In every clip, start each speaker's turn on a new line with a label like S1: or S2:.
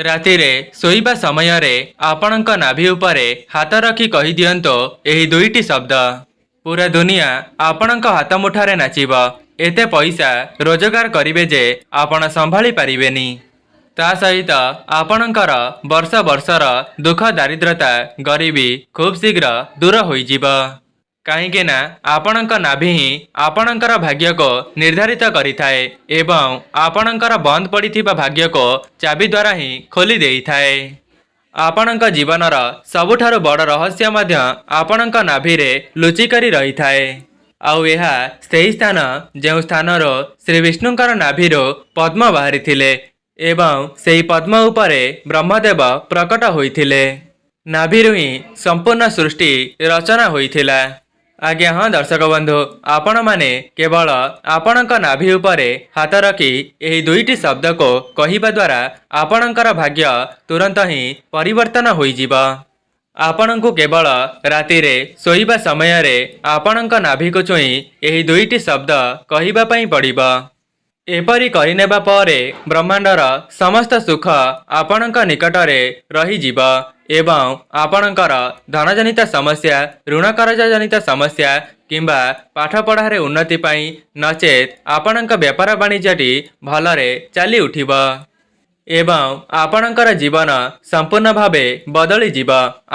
S1: ରାତିରେ ଶୋଇବା ସମୟରେ ଆପଣଙ୍କ ନାଭି ଉପରେ ହାତ ରଖି କହିଦିଅନ୍ତୁ ଏହି ଦୁଇଟି ଶବ୍ଦ। ପୁରା ଦୁନିଆ ଆପଣଙ୍କ ହାତ ମୁଠାରେ ନାଚିବ। ଏତେ ପଇସା ରୋଜଗାର କରିବେ ଯେ ଆପଣ ସମ୍ଭାଳି ପାରିବେନି। ତା ସହିତ ଆପଣଙ୍କର ବର୍ଷ ବର୍ଷର ଦୁଃଖ ଦାରିଦ୍ରତା ଗରିବୀ ଖୁବ୍ ଶୀଘ୍ର ଦୂର ହୋଇଯିବ। କାହିଁକି ନା ଆପଣଙ୍କ ନାଭି ହିଁ ଆପଣଙ୍କର ଭାଗ୍ୟକୁ ନିର୍ଦ୍ଧାରିତ କରିଥାଏ ଏବଂ ଆପଣଙ୍କର ବନ୍ଦ ପଡ଼ିଥିବା ଭାଗ୍ୟକୁ ଚାବି ଦ୍ୱାରା ହିଁ ଖୋଲି ଦେଇଥାଏ। ଆପଣଙ୍କ ଜୀବନର ସବୁଠାରୁ ବଡ଼ ରହସ୍ୟ ମଧ୍ୟ ଆପଣଙ୍କ ନାଭିରେ ଲୁଚିକରି ରହିଥାଏ। ଆଉ ଏହା ସେହି ସ୍ଥାନ ଯେଉଁ ସ୍ଥାନରୁ ଶ୍ରୀ ବିଷ୍ଣୁଙ୍କର ନାଭିରୁ ପଦ୍ମ ବାହାରିଥିଲେ ଏବଂ ସେହି ପଦ୍ମ ଉପରେ ବ୍ରହ୍ମଦେବ ପ୍ରକଟ ହୋଇଥିଲେ। ନାଭିରୁ ହିଁ ସମ୍ପୂର୍ଣ୍ଣ ସୃଷ୍ଟି ରଚନା ହୋଇଥିଲା। ଆଜ୍ଞା ହଁ ଦର୍ଶକ ବନ୍ଧୁ, ଆପଣମାନେ କେବଳ ଆପଣଙ୍କ ନାଭି ଉପରେ ହାତ ରଖି ଏହି ଦୁଇଟି ଶବ୍ଦକୁ କହିବା ଦ୍ୱାରା ଆପଣଙ୍କର ଭାଗ୍ୟ ତୁରନ୍ତ ହିଁ ପରିବର୍ତ୍ତନ ହୋଇଯିବ। ଆପଣଙ୍କୁ କେବଳ ରାତିରେ ଶୋଇବା ସମୟରେ ଆପଣଙ୍କ ନାଭିକୁ ଛୁଇଁ ଏହି ଦୁଇଟି ଶବ୍ଦ କହିବା ପାଇଁ ପଡ଼ିବ। ଏପରି କରିନେବା ପରେ ବ୍ରହ୍ମାଣ୍ଡର ସମସ୍ତ ସୁଖ ଆପଣଙ୍କ ନିକଟରେ ରହିଯିବ ଏବଂ ଆପଣଙ୍କର ଧନଜନିତ ସମସ୍ୟା, ଋଣ କରଜ ଜନିତ ସମସ୍ୟା କିମ୍ବା ପାଠପଢ଼ାରେ ଉନ୍ନତି ପାଇଁ ନଚେତ୍ ଆପଣଙ୍କ ବେପାର ବାଣିଜ୍ୟଟି ଭଲରେ ଚାଲି ଉଠିବ ଏବଂ ଆପଣଙ୍କର ଜୀବନ ସମ୍ପୂର୍ଣ୍ଣ ଭାବେ ବଦଳିଯିବ।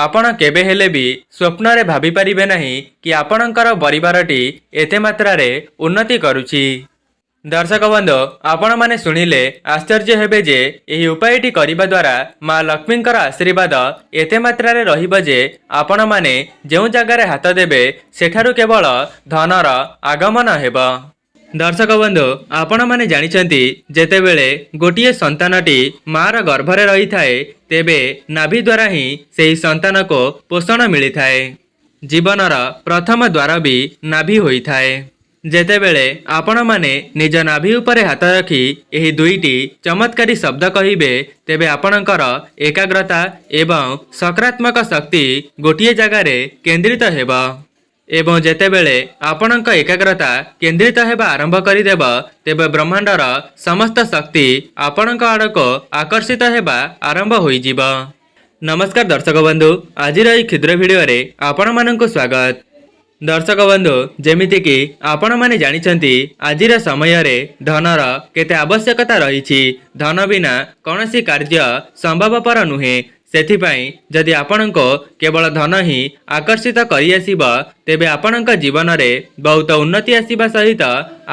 S1: ଆପଣ କେବେ ହେଲେ ବି ସ୍ୱପ୍ନରେ ଭାବିପାରିବେ ନାହିଁ କି ଆପଣଙ୍କର ପରିବାରଟି ଏତେ ମାତ୍ରାରେ ଉନ୍ନତି କରୁଛି। ଦର୍ଶକ ବନ୍ଧୁ, ଆପଣମାନେ ଶୁଣିଲେ ଆଶ୍ଚର୍ଯ୍ୟ ହେବେ ଯେ ଏହି ଉପାୟଟି କରିବା ଦ୍ୱାରା ମା ଲକ୍ଷ୍ମୀଙ୍କର ଆଶୀର୍ବାଦ ଏତେ ମାତ୍ରାରେ ରହିବ ଯେ ଆପଣମାନେ ଯେଉଁ ଜାଗାରେ ହାତ ଦେବେ ସେଠାରୁ କେବଳ ଧନର ଆଗମନ ହେବ। ଦର୍ଶକ ବନ୍ଧୁ, ଆପଣମାନେ ଜାଣିଛନ୍ତି ଯେତେବେଳେ ଗୋଟିଏ ସନ୍ତାନଟି ମାର ଗର୍ଭରେ ରହିଥାଏ ତେବେ ନାଭି ଦ୍ୱାରା ହିଁ ସେହି ସନ୍ତାନକୁ ପୋଷଣ ମିଳିଥାଏ। ଜୀବନର ପ୍ରଥମ ଦ୍ୱାର ବି ନାଭି ହୋଇଥାଏ। ଯେତେବେଳେ ଆପଣମାନେ ନିଜ ନାଭି ଉପରେ ହାତ ରଖି ଏହି ଦୁଇଟି ଚମତ୍କାରୀ ଶବ୍ଦ କହିବେ ତେବେ ଆପଣଙ୍କର ଏକାଗ୍ରତା ଏବଂ ସକାରାତ୍ମକ ଶକ୍ତି ଗୋଟିଏ ଜାଗାରେ କେନ୍ଦ୍ରିତ ହେବ ଏବଂ ଯେତେବେଳେ ଆପଣଙ୍କ ଏକାଗ୍ରତା କେନ୍ଦ୍ରିତ ହେବା ଆରମ୍ଭ କରିଦେବ ତେବେ ବ୍ରହ୍ମାଣ୍ଡର ସମସ୍ତ ଶକ୍ତି ଆପଣଙ୍କ ଆଡ଼କୁ ଆକର୍ଷିତ ହେବା ଆରମ୍ଭ ହୋଇଯିବ। ନମସ୍କାର ଦର୍ଶକ ବନ୍ଧୁ, ଆଜିର ଏହି କ୍ଷୁଦ୍ର ଭିଡ଼ିଓରେ ଆପଣମାନଙ୍କୁ ସ୍ୱାଗତ। ଦର୍ଶକ ବନ୍ଧୁ, ଯେମିତିକି ଆପଣମାନେ ଜାଣିଛନ୍ତି ଆଜିର ସମୟରେ ଧନର କେତେ ଆବଶ୍ୟକତା ରହିଛି। ଧନ ବିନା କୌଣସି କାର୍ଯ୍ୟ ସମ୍ଭବପର ନୁହେଁ। ସେଥିପାଇଁ ଯଦି ଆପଣଙ୍କୁ କେବଳ ଧନ ହିଁ ଆକର୍ଷିତ କରିଆସିବ ତେବେ ଆପଣଙ୍କ ଜୀବନରେ ବହୁତ ଉନ୍ନତି ଆସିବା ସହିତ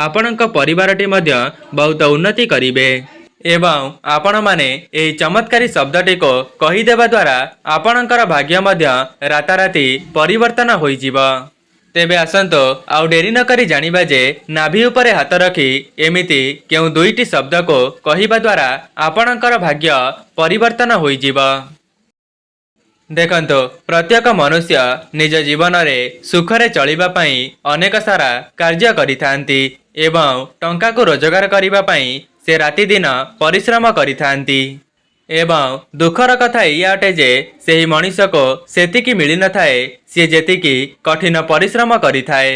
S1: ଆପଣଙ୍କ ପରିବାରଟି ମଧ୍ୟ ବହୁତ ଉନ୍ନତି କରିବେ ଏବଂ ଆପଣମାନେ ଏହି ଚମତ୍କାରୀ ଶବ୍ଦଟିକୁ କହିଦେବା ଦ୍ୱାରା ଆପଣଙ୍କର ଭାଗ୍ୟ ମଧ୍ୟ ରାତାରାତି ପରିବର୍ତ୍ତନ ହୋଇଯିବ। ତେବେ ଆସନ୍ତୁ ଆଉ ଡେରି ନକରି ଜାଣିବା ଯେ ନାଭି ଉପରେ ହାତ ରଖି ଏମିତି କେଉଁ ଦୁଇଟି ଶବ୍ଦକୁ କହିବା ଦ୍ୱାରା ଆପଣଙ୍କର ଭାଗ୍ୟ ପରିବର୍ତ୍ତନ ହୋଇଯିବ। ଦେଖନ୍ତୁ, ପ୍ରତ୍ୟେକ ମନୁଷ୍ୟ ନିଜ ଜୀବନରେ ସୁଖରେ ଚଳିବା ପାଇଁ ଅନେକ ସାରା କାର୍ଯ୍ୟ କରିଥାନ୍ତି ଏବଂ ଟଙ୍କାକୁ ରୋଜଗାର କରିବା ପାଇଁ ସେ ରାତିଦିନ ପରିଶ୍ରମ କରିଥାନ୍ତି ଏବଂ ଦୁଃଖର କଥା ଏଇଆ ଅଟେ ଯେ ସେହି ମଣିଷକୁ ସେତିକି ମିଳିନଥାଏ ସିଏ ଯେତିକି କଠିନ ପରିଶ୍ରମ କରିଥାଏ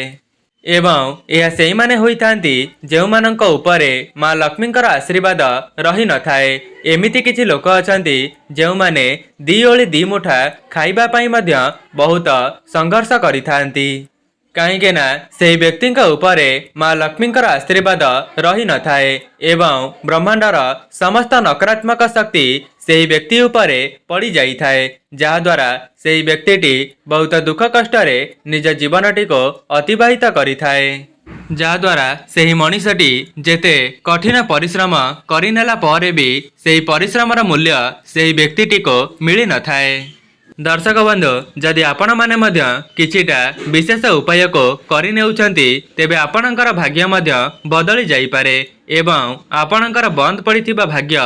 S1: ଏବଂ ଏହା ସେଇମାନେ ହୋଇଥାନ୍ତି ଯେଉଁମାନଙ୍କ ଉପରେ ମା ଲକ୍ଷ୍ମୀଙ୍କର ଆଶୀର୍ବାଦ ରହିନଥାଏ। ଏମିତି କିଛି ଲୋକ ଅଛନ୍ତି ଯେଉଁମାନେ ଦି ଓଳି ଦି ମୁଠା ଖାଇବା ପାଇଁ ମଧ୍ୟ ବହୁତ ସଂଘର୍ଷ କରିଥାନ୍ତି। କାହିଁକି ନା ସେହି ବ୍ୟକ୍ତିଙ୍କ ଉପରେ ମା ଲକ୍ଷ୍ମୀଙ୍କର ଆଶୀର୍ବାଦ ରହିନଥାଏ ଏବଂ ବ୍ରହ୍ମାଣ୍ଡର ସମସ୍ତ ନକାରାତ୍ମକ ଶକ୍ତି ସେହି ବ୍ୟକ୍ତି ଉପରେ ପଡ଼ିଯାଇଥାଏ, ଯାହାଦ୍ୱାରା ସେହି ବ୍ୟକ୍ତିଟି ବହୁତ ଦୁଃଖ କଷ୍ଟରେ ନିଜ ଜୀବନଟିକୁ ଅତିବାହିତ କରିଥାଏ। ଯାହାଦ୍ୱାରା ସେହି ମଣିଷଟି ଯେତେ କଠିନ ପରିଶ୍ରମ କରିନେଲା ପରେ ବି ସେହି ପରିଶ୍ରମର ମୂଲ୍ୟ ସେହି ବ୍ୟକ୍ତିଟିକୁ ମିଳିନଥାଏ। ଦର୍ଶକ ବନ୍ଧୁ, ଯଦି ଆପଣମାନେ ମଧ୍ୟ କିଛିଟା ବିଶେଷ ଉପାୟକୁ କରିନେଉଛନ୍ତି ତେବେ ଆପଣଙ୍କର ଭାଗ୍ୟ ମଧ୍ୟ ବଦଳି ଯାଇପାରେ ଏବଂ ଆପଣଙ୍କର ବନ୍ଦ ପଡ଼ିଥିବା ଭାଗ୍ୟ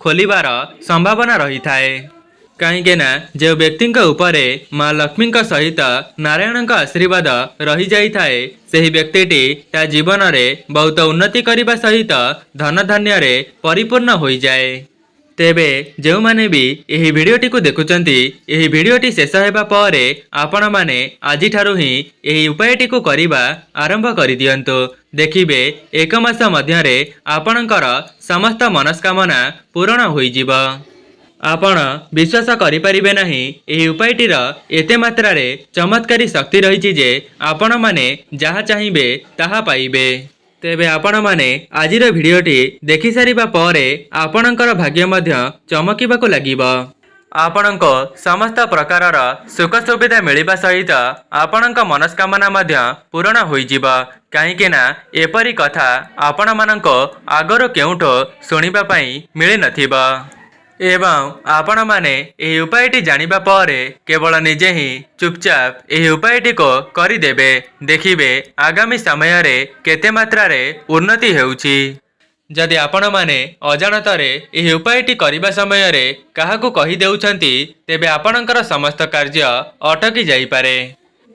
S1: ଖୋଲିବାର ସମ୍ଭାବନା ରହିଥାଏ। କାହିଁକି ନା ଯେଉଁ ବ୍ୟକ୍ତିଙ୍କ ଉପରେ ମା ଲକ୍ଷ୍ମୀଙ୍କ ସହିତ ନାରାୟଣଙ୍କ ଆଶୀର୍ବାଦ ରହିଯାଇଥାଏ ସେହି ବ୍ୟକ୍ତିଟି ତା ଜୀବନରେ ବହୁତ ଉନ୍ନତି କରିବା ସହିତ ଧନଧାନ୍ୟରେ ପରିପୂର୍ଣ୍ଣ ହୋଇଯାଏ। ତେବେ ଯେଉଁମାନେ ବି ଏହି ଭିଡ଼ିଓଟିକୁ ଦେଖୁଛନ୍ତି ଏହି ଭିଡ଼ିଓଟି ଶେଷ ହେବା ପରେ ଆପଣମାନେ ଆଜିଠାରୁ ହିଁ ଏହି ଉପାୟଟିକୁ କରିବା ଆରମ୍ଭ କରିଦିଅନ୍ତୁ। ଦେଖିବେ 1 ମାସ ମଧ୍ୟରେ ଆପଣଙ୍କର ସମସ୍ତ ମନସ୍କାମନା ପୂରଣ ହୋଇଯିବ। आपण विश्वास करिपारिबे नाही ଏହି ଉପାୟଟିର ଏତେ ମାତ୍ରାରେ ଚମତ୍କାରୀ ଶକ୍ତି ରହିଛି ଯେ ଆପଣମାନେ ଯାହା ଚାହିଁବେ ତାହା ପାଇବେ। ତେବେ ଆପଣମାନେ ଆଜିର ଭିଡ଼ିଓଟି ଦେଖି ସାରିବା ପରେ ଆପଣଙ୍କର ଭାଗ୍ୟ ମଧ୍ୟ ଚମକିବାକୁ ଲାଗିବ। ଆପଣଙ୍କ ସମସ୍ତ ପ୍ରକାରର ସୁଖ ସୁବିଧା ମିଳିବା ସହିତ ଆପଣଙ୍କ ମନସ୍କାମନା ମଧ୍ୟ ପୂରଣ ହୋଇଯିବ। କାହିଁକି ନା ଏପରି କଥା ଆପଣମାନଙ୍କ ଆଗରୁ କେଉଁଠୁ ଶୁଣିବା ପାଇଁ ମିଳିନଥିବ ଏବଂ ଆପଣମାନେ ଏହି ଉପାୟଟି ଜାଣିବା ପରେ କେବଳ ନିଜେ ହିଁ ଚୁପଚାପ ଏହି ଉପାୟଟିକୁ କରିଦେବେ। ଦେଖିବେ ଆଗାମୀ ସମୟରେ କେତେ ମାତ୍ରାରେ ଉନ୍ନତି ହେଉଛି। ଯଦି ଆପଣମାନେ ଅଜାଣତରେ ଏହି ଉପାୟଟି କରିବା ସମୟରେ କାହାକୁ କହିଦେଉଛନ୍ତି ତେବେ ଆପଣଙ୍କର ସମସ୍ତ କାର୍ଯ୍ୟ ଅଟକି ଯାଇପାରେ।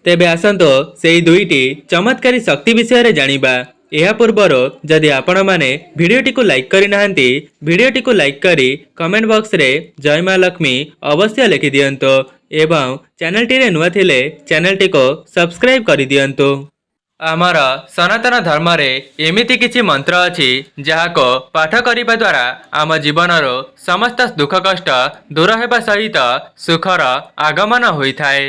S1: ତେବେ ଆସନ୍ତୁ ସେହି ଦୁଇଟି ଚମତ୍କାରୀ ଶକ୍ତି ବିଷୟରେ ଜାଣିବା। ଏହା ପୂର୍ବରୁ ଯଦି ଆପଣମାନେ ଭିଡ଼ିଓଟିକୁ ଲାଇକ୍ କରିନାହାନ୍ତି ଭିଡ଼ିଓଟିକୁ ଲାଇକ୍ କରି କମେଣ୍ଟ ବକ୍ସରେ ଜୟ ମା ଲକ୍ଷ୍ମୀ ଅବଶ୍ୟ ଲେଖିଦିଅନ୍ତୁ ଏବଂ ଚ୍ୟାନେଲଟିରେ ନୂଆ ଥିଲେ ଚ୍ୟାନେଲଟିକୁ ସବସ୍କ୍ରାଇବ୍ କରିଦିଅନ୍ତୁ। ଆମର ସନାତନ ଧର୍ମରେ ଏମିତି କିଛି ମନ୍ତ୍ର ଅଛି ଯାହାକୁ ପାଠ କରିବା ଦ୍ୱାରା ଆମ ଜୀବନରୁ ସମସ୍ତ ଦୁଃଖ କଷ୍ଟ ଦୂର ହେବା ସହିତ ସୁଖର ଆଗମନ ହୋଇଥାଏ।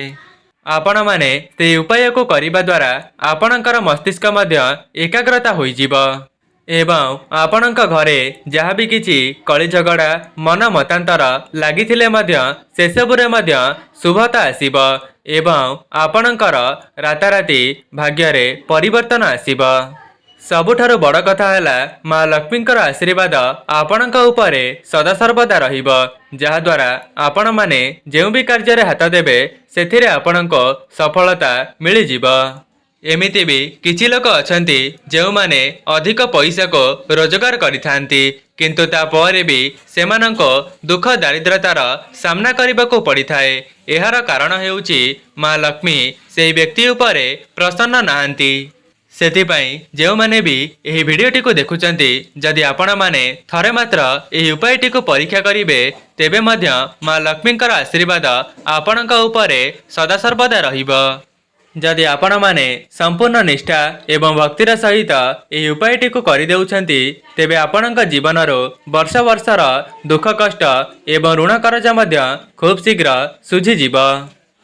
S1: ଆପଣମାନେ ସେହି ଉପାୟକୁ କରିବା ଦ୍ୱାରା ଆପଣଙ୍କର ମସ୍ତିଷ୍କ ମଧ୍ୟ ଏକାଗ୍ରତା ହୋଇଯିବ ଏବଂ ଆପଣଙ୍କ ଘରେ ଯାହା ବି କିଛି କଳି ଝଗଡ଼ା ମନ ମତାନ୍ତର ଲାଗିଥିଲେ ମଧ୍ୟ ସେସବୁରେ ମଧ୍ୟ ଶୁଭତା ଆସିବ ଏବଂ ଆପଣଙ୍କର ରାତାରାତି ଭାଗ୍ୟରେ ପରିବର୍ତ୍ତନ ଆସିବ। ସବୁଠାରୁ ବଡ଼ କଥା ହେଲା ମା ଲକ୍ଷ୍ମୀଙ୍କର ଆଶୀର୍ବାଦ ଆପଣଙ୍କ ଉପରେ ସଦାସର୍ବଦା ରହିବ, ଯାହାଦ୍ୱାରା ଆପଣମାନେ ଯେଉଁ ବି କାର୍ଯ୍ୟରେ ହାତ ଦେବେ ସେଥିରେ ଆପଣଙ୍କୁ ସଫଳତା ମିଳିଯିବ। ଏମିତି ବି କିଛି ଲୋକ ଅଛନ୍ତି ଯେଉଁମାନେ ଅଧିକ ପଇସାକୁ ରୋଜଗାର କରିଥାନ୍ତି କିନ୍ତୁ ତାପରେ ବି ସେମାନଙ୍କୁ ଦୁଃଖ ଦାରିଦ୍ରତାର ସାମ୍ନା କରିବାକୁ ପଡ଼ିଥାଏ। ଏହାର କାରଣ ହେଉଛି ମା ଲକ୍ଷ୍ମୀ ସେହି ବ୍ୟକ୍ତି ଉପରେ ପ୍ରସନ୍ନ ନାହାନ୍ତି। ସେଥିପାଇଁ ଯେଉଁମାନେ ବି ଏହି ଭିଡ଼ିଓଟିକୁ ଦେଖୁଛନ୍ତି ଯଦି ଆପଣମାନେ ଥରେ ମାତ୍ର ଏହି ଉପାୟଟିକୁ ପରୀକ୍ଷା କରିବେ ତେବେ ମଧ୍ୟ ମା ଲକ୍ଷ୍ମୀଙ୍କର ଆଶୀର୍ବାଦ ଆପଣଙ୍କ ଉପରେ ସଦାସର୍ବଦା ରହିବ। ଯଦି ଆପଣମାନେ ସମ୍ପୂର୍ଣ୍ଣ ନିଷ୍ଠା ଏବଂ ଭକ୍ତିର ସହିତ ଏହି ଉପାୟଟିକୁ କରିଦେଉଛନ୍ତି ତେବେ ଆପଣଙ୍କ ଜୀବନରୁ ବର୍ଷ ବର୍ଷର ଦୁଃଖ କଷ୍ଟ ଏବଂ ଋଣ କରଜ ମଧ୍ୟ ଖୁବ୍ ଶୀଘ୍ର ଶୁଝିଯିବ।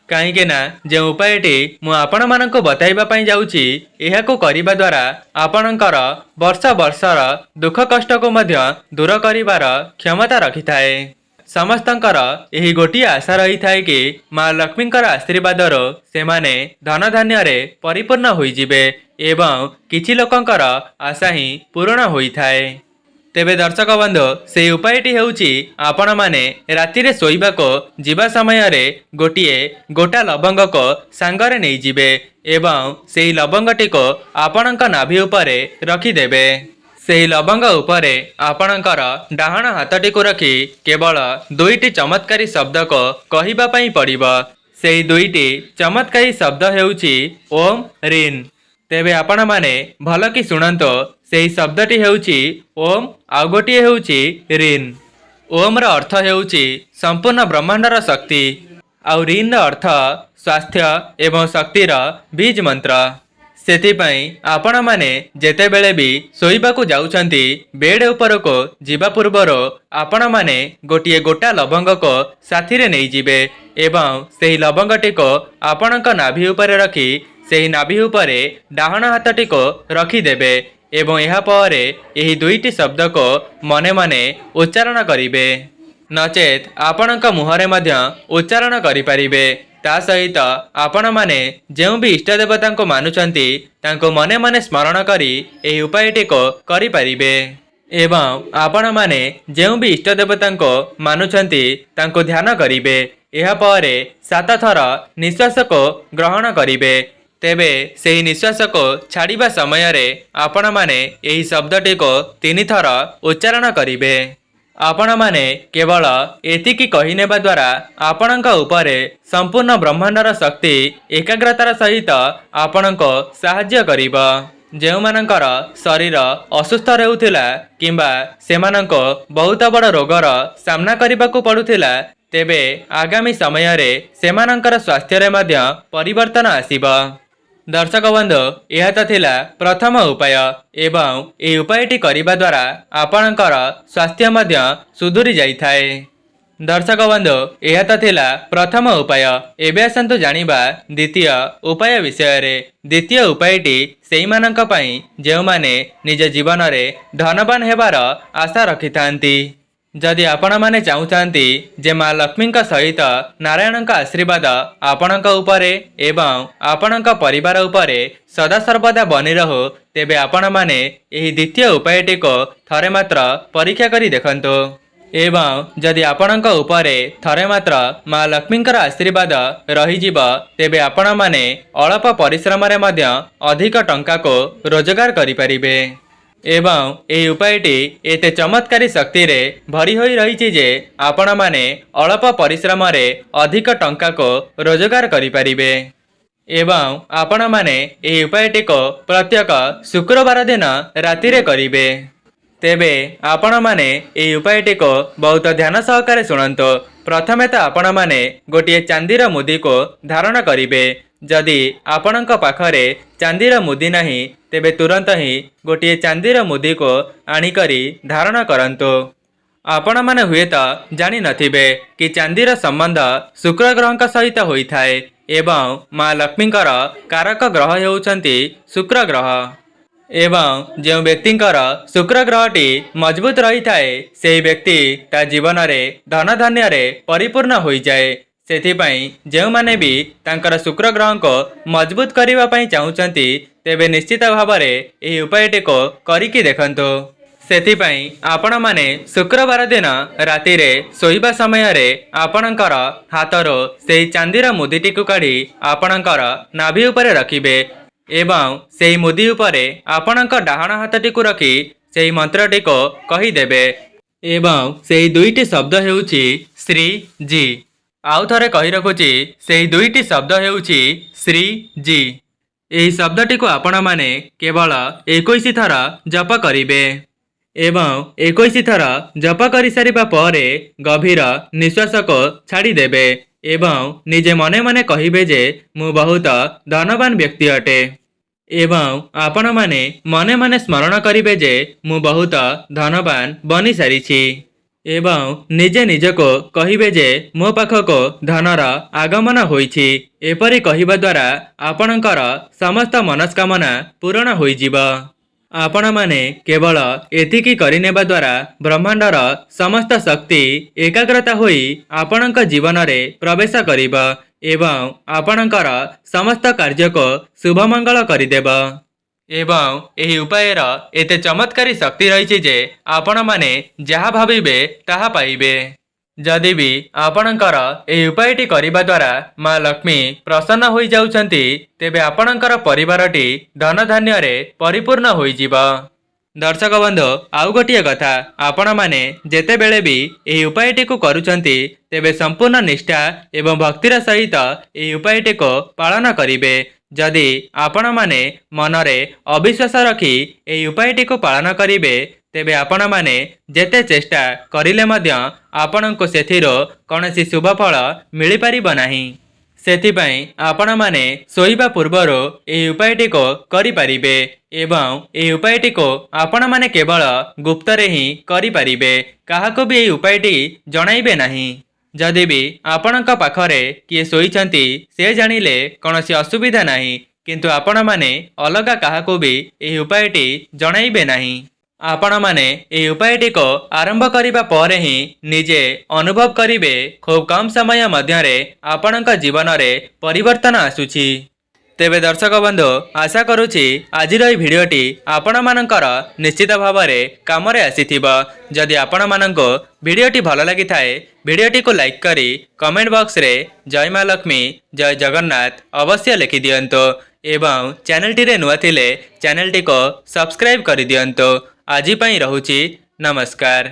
S1: କାହିଁକି ନା ଯେଉଁ ଉପାୟଟି ମୁଁ ଆପଣମାନଙ୍କୁ ବତାଇବା ପାଇଁ ଯାଉଛି ଏହାକୁ କରିବା ଦ୍ୱାରା ଆପଣଙ୍କର ବର୍ଷ ବର୍ଷର ଦୁଃଖ କଷ୍ଟକୁ ମଧ୍ୟ ଦୂର କରିବାର କ୍ଷମତା ରଖିଥାଏ। ସମସ୍ତଙ୍କର ଏହି ଗୋଟିଏ ଆଶା ରହିଥାଏ କି ମା ଲକ୍ଷ୍ମୀଙ୍କର ଆଶୀର୍ବାଦରୁ ସେମାନେ ଧନଧାନ୍ୟରେ ପରିପୂର୍ଣ୍ଣ ହୋଇଯିବେ ଏବଂ କିଛି ଲୋକଙ୍କର ଆଶା ହିଁ ପୂରଣ ହୋଇଥାଏ। ତେବେ ଦର୍ଶକ ବନ୍ଧୁ ସେହି ଉପାୟଟି ହେଉଛି ଆପଣମାନେ ରାତିରେ ଶୋଇବାକୁ ଯିବା ସମୟରେ ଗୋଟିଏ ଗୋଟା ଲବଙ୍ଗକୁ ସାଙ୍ଗରେ ନେଇଯିବେ ଏବଂ ସେହି ଲବଙ୍ଗଟିକୁ ଆପଣଙ୍କ ନାଭି ଉପରେ ରଖିଦେବେ। ସେହି ଲବଙ୍ଗ ଉପରେ ଆପଣଙ୍କର ଡାହାଣ ହାତଟିକୁ ରଖି କେବଳ ଦୁଇଟି ଚମତ୍କାରୀ ଶବ୍ଦକୁ କହିବା ପାଇଁ ପଡ଼ିବ। ସେହି ଦୁଇଟି ଚମତ୍କାରୀ ଶବ୍ଦ ହେଉଛି ଓମ୍ ରିନ୍। ତେବେ ଆପଣମାନେ ଭଲ କି ଶୁଣନ୍ତୁ, ସେହି ଶବ୍ଦଟି ହେଉଛି ଓମ୍ ଆଉ ଗୋଟିଏ ହେଉଛି ରିନ୍। ଓମ୍ର ଅର୍ଥ ହେଉଛି ସମ୍ପୂର୍ଣ୍ଣ ବ୍ରହ୍ମାଣ୍ଡର ଶକ୍ତି ଆଉ ରିନ୍ର ଅର୍ଥ ସ୍ୱାସ୍ଥ୍ୟ ଏବଂ ଶକ୍ତିର ବୀଜ ମନ୍ତ୍ର। ସେଥିପାଇଁ ଆପଣମାନେ ଯେତେବେଳେ ବି ଶୋଇବାକୁ ଯାଉଛନ୍ତି ବେଡ୍ ଉପରକୁ ଯିବା ପୂର୍ବରୁ ଆପଣମାନେ ଗୋଟିଏ ଗୋଟା ଲବଙ୍ଗକୁ ସାଥିରେ ନେଇଯିବେ ଏବଂ ସେହି ଲବଙ୍ଗଟିକୁ ଆପଣଙ୍କ ନାଭି ଉପରେ ରଖି ସେହି ନାଭି ଉପରେ ଡାହାଣ ହାତଟିକୁ ରଖିଦେବେ ଏବଂ ଏହାପରେ ଏହି ଦୁଇଟି ଶବ୍ଦକୁ ମନେ ମନେ ଉଚ୍ଚାରଣ କରିବେ। ନଚେତ୍ ଆପଣଙ୍କ ମୁହଁରେ ମଧ୍ୟ ଉଚ୍ଚାରଣ କରିପାରିବେ। ତା ସହିତ ଆପଣମାନେ ଯେଉଁ ବି ଇଷ୍ଟ ଦେବତାଙ୍କୁ ମାନୁଛନ୍ତି ତାଙ୍କୁ ମନେ ମନେ ସ୍ମରଣ କରି ଏହି ଉପାୟଟିକୁ କରିପାରିବେ ଏବଂ ଆପଣମାନେ ଯେଉଁ ବି ଇଷ୍ଟ ଦେବତାଙ୍କୁ ମାନୁଛନ୍ତି ତାଙ୍କୁ ଧ୍ୟାନ କରିବେ। ଏହାପରେ 7 ଥର ନିଶ୍ୱାସକୁ ଗ୍ରହଣ କରିବେ। ତେବେ ସେହି ନିଶ୍ୱାସକୁ ଛାଡ଼ିବା ସମୟରେ ଆପଣମାନେ ଏହି ଶବ୍ଦଟିକୁ 3 ଥର ଉଚ୍ଚାରଣ କରିବେ। ଆପଣମାନେ କେବଳ ଏତିକି କହିନେବା ଦ୍ୱାରା ଆପଣଙ୍କ ଉପରେ ସମ୍ପୂର୍ଣ୍ଣ ବ୍ରହ୍ମାଣ୍ଡର ଶକ୍ତି ଏକାଗ୍ରତାର ସହିତ ଆପଣଙ୍କୁ ସାହାଯ୍ୟ କରିବ। ଯେଉଁମାନଙ୍କର ଶରୀର ଅସୁସ୍ଥ ହେଉଥିଲା କିମ୍ବା ସେମାନଙ୍କୁ ବହୁତ ବଡ଼ ରୋଗର ସାମ୍ନା କରିବାକୁ ପଡ଼ୁଥିଲା ତେବେ ଆଗାମୀ ସମୟରେ ସେମାନଙ୍କର ସ୍ୱାସ୍ଥ୍ୟରେ ମଧ୍ୟ ପରିବର୍ତ୍ତନ ଆସିବ। ଦର୍ଶକ ବନ୍ଧୁ, ଏହା ତ ଥିଲା ପ୍ରଥମ ଉପାୟ ଏବଂ ଏହି ଉପାୟଟି କରିବା ଦ୍ୱାରା ଆପଣଙ୍କର ସ୍ୱାସ୍ଥ୍ୟ ମଧ୍ୟ ସୁଧୁରି ଯାଇଥାଏ। दर्शक बंधु यह तो थिला प्रथम उपाय। एबे आसंतु जानिबा द्वितीय उपाय विषय रे। द्वितीय उपायटी सेई मानक पई जेउ माने निज जीवन रे धनवान हेबार आशा रखिथांती। जदि आपण माने चाहुथांती जे मां लक्ष्मी सहित नारायण आशीर्वाद आपणक उपरे एवं आपणक परिवार उपरे सदा सर्वदा बनी रहो, तेबे आपण माने एही द्वितीय उपायटी को थरे मात्र परीक्षा करी देखंतो। एवं जदि आपणक उपरे थरे मात्र मां लक्ष्मींकर आशीर्वाद रहिजिब, तेबे आपण माने अल्प परिश्रम रे मध्य अधिक टंका को रोजगार करि परिबे। एवं एही उपायटी एते चमत्कारी शक्ति रे भरी होई रहिछि जे आपण माने अल्प परिश्रम रे अधिक टंका को रोजगार करि परिबे। एवं आपण माने एही उपायटी को प्रत्येक शुक्रवार दिन राति रे करिबे। तेबे आपण माने एही उपायटी को बहुत ध्यान सहकारे शुणंतो। प्रथमे तो आपण माने गोटे चांदीर मुदी को धारण करिबे। जदि आपणक पाखरे चांदीर मुदी नाही, तेबे तुरंत ही गोटे चांदीर मुदी को आनिकरी धारण करंतो। आपण माने हुएत जानि नथिबे कि चांदीर संबंध शुक्र ग्रह सहित होइथाए एवं मां लक्ष्मींकर कारक ग्रह हेउछंती शुक्र ग्रह। एवं जो व्यक्तिंकर शुक्र ग्रहटी मजबूत रही थाए, से व्यक्ति ता जीवन रे धन धान्य रे परिपूर्ण होई जाए। सेथिपाई जो माने भी तांकर शुक्र ग्रह को मजबूत करबा पई चाहुचंती, तेबे निश्चित भाव रे एही उपायटी को करिकि देखंतो। सेथिपाई आपण माने शुक्रवार दिन राति रे सोइबा समय रे आपणकर हाथरो सेही चांदीर मुदीटी को काढी आपणकर नाभि उपरे रखिबे एवं सेही मुदी उपरे आपणक डाहाण हाथटी को रखी सेही मंत्रटी को कहीदेबे। एवं सेही दुईटी शब्द हेउची श्री जी। आउ थरे कही रखुची, सेही दुईटी शब्द हेउची श्री जी। एही शब्दटी को आपण माने केवल 21 थर जप करिबे एवं 21 थर जप करि सारिबा परे गभीर निश्वास को छाड़ी देबे एवं निजे मने मने कहिबे जे मु बहुत धनवान व्यक्ति अटे। एवं आपण माने मने मने स्मरण करिबे जे मु बहुत धनवान बनी सारिछि एवं निजे निजे को कहिबे जे मो पाखको धनर आगमन होइछि। एपरि कहिबा द्वारा आपणकर समस्त मनस्कामना पूर्ण होइजिब। आपण माने केवल एतिकी करिनेबा द्वारा ब्रह्मांडर समस्त शक्ति एकाग्रता होई आपणक जीवन रे प्रवेश करिब एवं आपणकर समस्त कार्य को शुभ मंगल करिदेब। एवं एही उपायर एते चमत्कारी शक्ति रही जे आपण माने जहा भाविबे ताहा पाइबे। जदि भी आपणकर एही उपायटी करिबा द्वारा मां लक्ष्मी प्रसन्न होई जाउछंती, तेबे आपणकर परिवारटी धन धान्य रे परिपूर्ण होई जिबा। दर्शक बंधु आउ गोटिए कथा, आपण माने जेते बेले भी एही उपायटी को करूछंती, तेबे संपूर्ण निष्ठा एवं भक्तिर सहित एही उपायटी को पालन करिबे। जदि आपण माने मनरे अविश्वास रखी एही उपायटी को पालन करिबे, तेबे आपण माने जेते चेष्टा करिले मध्य आपणको सेथिरो कौनसी शुभ फल मिली परिबो नाही। सेथिपाई आपण माने सोइबा पूर्वरो एही उपायटी को करि परिबे एवं एही उपायटी को आपण माने केवल गुप्त रे ही करि परिबे, काहाको भी एही उपायटी जणाइबे नाही। जदि भी आपणक पाखरे किए सोइछंती से जानिले कौनसी असुविधा नाही, किंतु आपण माने अलगा काहाको भी एही उपायटी जणाइबे नाही। आपण माने एही उपायटी को आरंभ करिबा परे ही निजे अनुभव करिबे खूब कम समय मध्यरे आपणक जीवन रे परिवर्तन आसुछि। तेबे दर्शक बंधु आशा करुछि आजिर एही भिडियोटी आपण मानकर निश्चित भाव रे काम रे आसीथिबो। जदि आपण माननको भिडियोटी भल लागि थाए भिडियोटी को लाइक करी कमेंट बॉक्स रे जय मां लक्ष्मी जय जगन्नाथ अवश्य लिखि दियंतो एवं चैनलटी रे नुआ थिले चैनलटी को सब्सक्राइब करि दियंतो। आजि पई रहुछि नमस्कार।